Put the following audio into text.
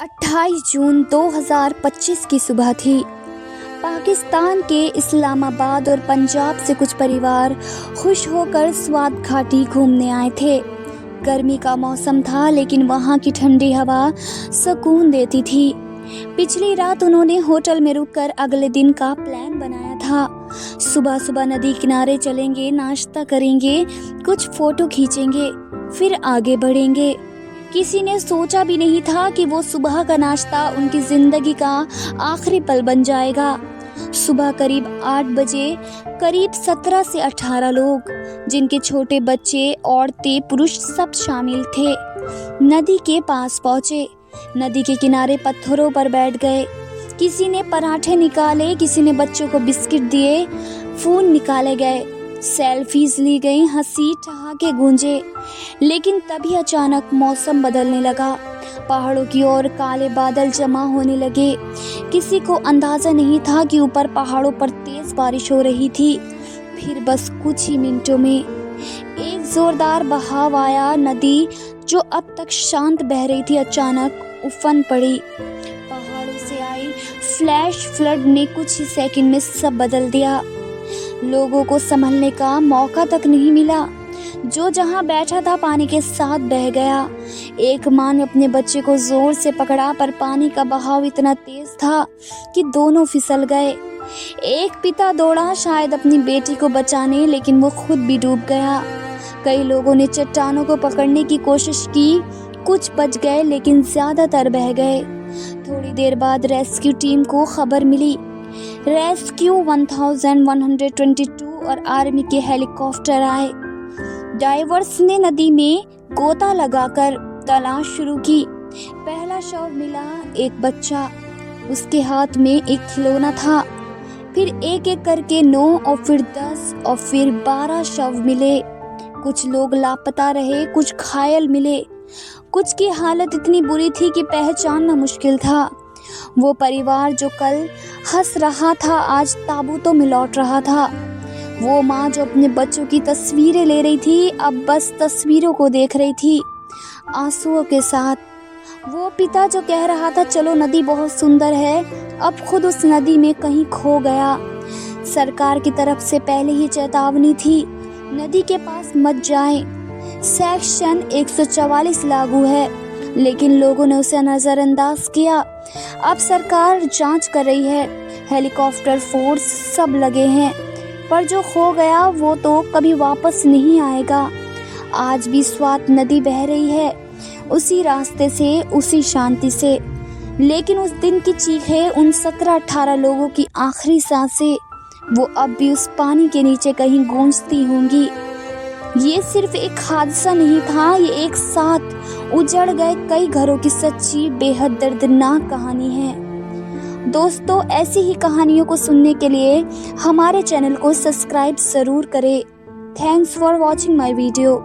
28 जून 2025 की सुबह थी। पाकिस्तान के इस्लामाबाद और पंजाब से कुछ परिवार खुश होकर स्वात घाटी घूमने आए थे। गर्मी का मौसम था, लेकिन वहाँ की ठंडी हवा सुकून देती थी। पिछली रात उन्होंने होटल में रुककर अगले दिन का प्लान बनाया था। सुबह सुबह नदी किनारे चलेंगे, नाश्ता करेंगे, कुछ फोटो खींचेंगे, फिर आगे बढ़ेंगे। किसी ने सोचा भी नहीं था कि वो सुबह का नाश्ता उनकी जिंदगी का आखिरी पल बन जाएगा। सुबह करीब 8 बजे करीब 17 से 18 लोग, जिनके छोटे बच्चे, औरतें, पुरुष सब शामिल थे, नदी के पास पहुंचे। नदी के किनारे पत्थरों पर बैठ गए। किसी ने पराठे निकाले, किसी ने बच्चों को बिस्किट दिए, फोन निकाले गए, सेल्फीज ली गई, हंसी ठहाके गूंजे। लेकिन तभी अचानक मौसम बदलने लगा। पहाड़ों की ओर काले बादल जमा होने लगे। किसी को अंदाजा नहीं था कि ऊपर पहाड़ों पर तेज बारिश हो रही थी। फिर बस कुछ ही मिनटों में एक जोरदार बहाव आया। नदी जो अब तक शांत बह रही थी, अचानक उफन पड़ी। पहाड़ों से आई फ्लैश फ्लड ने कुछ ही सेकंड में सब बदल दिया। लोगों को संभलने का मौका तक नहीं मिला। जो जहां बैठा था पानी के साथ बह गया। एक माँ ने अपने बच्चे को जोर से पकड़ा, पर पानी का बहाव इतना तेज था कि दोनों फिसल गए। एक पिता दौड़ा शायद अपनी बेटी को बचाने, लेकिन वो खुद भी डूब गया। कई लोगों ने चट्टानों को पकड़ने की कोशिश की, कुछ बच गए लेकिन ज्यादातर बह गए। थोड़ी देर बाद रेस्क्यू टीम को खबर मिली। रेस्क्यू 1122 और आर्मी के हेलीकॉप्टर आए। डाइवर्स ने नदी में गोता लगाकर तलाश शुरू की। पहला शव मिला, एक बच्चा, उसके हाथ में एक खिलौना था। फिर एक एक करके 9 और फिर 10 और फिर 12 शव मिले। कुछ लोग लापता रहे, कुछ घायल मिले, कुछ की हालत इतनी बुरी थी कि पहचानना मुश्किल था। वो परिवार जो कल हंस रहा था, आज ताबूतों में लौट रहा था। वो माँ जो अपने बच्चों की तस्वीरें ले रही थी, अब बस तस्वीरों को देख रही थी आंसुओं के साथ। वो पिता जो कह रहा था चलो नदी बहुत सुंदर है, अब खुद उस नदी में कहीं खो गया। सरकार की तरफ से पहले ही चेतावनी थी, नदी के पास मत जाएं। सेक्शन 144 लागू है, लेकिन लोगों ने उसे नजरअंदाज किया। अब सरकार जांच कर रही है, हेलीकॉप्टर फोर्स सब लगे हैं, पर जो खो गया वो तो कभी वापस नहीं आएगा। आज भी स्वात नदी बह रही है, उसी रास्ते से, उसी शांति से। लेकिन उस दिन की चीखें, उन 17-18 लोगों की आखिरी सांसें, वो अब भी उस पानी के नीचे कहीं गूंजती होंगी। ये सिर्फ एक हादसा नहीं था, ये एक साथ उजड़ गए कई घरों की सच्ची बेहद दर्दनाक कहानी है। दोस्तों, ऐसी ही कहानियों को सुनने के लिए हमारे चैनल को सब्सक्राइब ज़रूर करें। Thanks for watching my video.